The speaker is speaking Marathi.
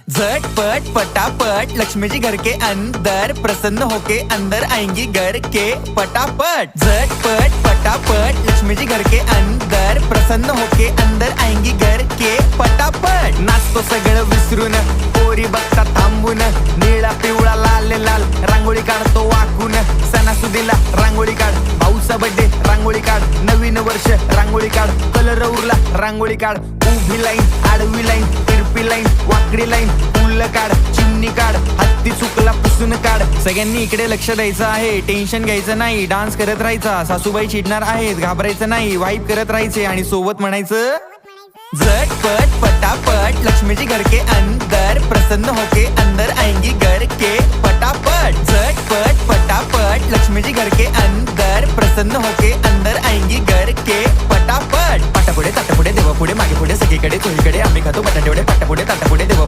झटपट पटापट लक्ष्मी जी घर के अंदर प्रसन्न होके अंदर आएंगी घर के पटापट। झटपट पटापट लक्ष्मी जी घर के अंदर प्रसन्न होके अंदर आएंगी घर के पटापट। नाचतो सगळं विसरून पोरी बघता थांबून, निळा पिवळा लाल लाल रांगोळी काढतो वाकून। सणासुदीला रांगोळी काढ, भाऊचा बर्थडे रांगोळी काढ, नवीन वर्ष रांगोळी काढ, कलर उरला रांगोळी काढ। उभी लाईन, आडवी लाईन, तिरपी लाईन, वाकडी लाईन, फुल काढ, चिमणी काढ, हत्ती चुकला पुसून काढ। सगळ्यांनी इकडे लक्ष द्यायचं आहे, टेन्शन घ्यायचं नाही, डान्स करत राहायचा। सासूबाई चिडणार आहेत, घाबरायचं नाही, वाईप करत राहायचे आणि सोबत म्हणायचं झटपट पटापट लक्ष्मी जी घर के अंदर प्रसन्न होके अंदर आएंगी घर के पटापट। झटपट पटापट लक्ष्मी जी घर के अंदर प्रसन्न होके अंदर आएंगी घर के पटापट। पाटापुढे ताटापुढे देवापुढे मागे पुढे सगळीकडे चोहीकडे आम्ही खातो बटाटेवडे, पाटापुढे ताटापुढे देवा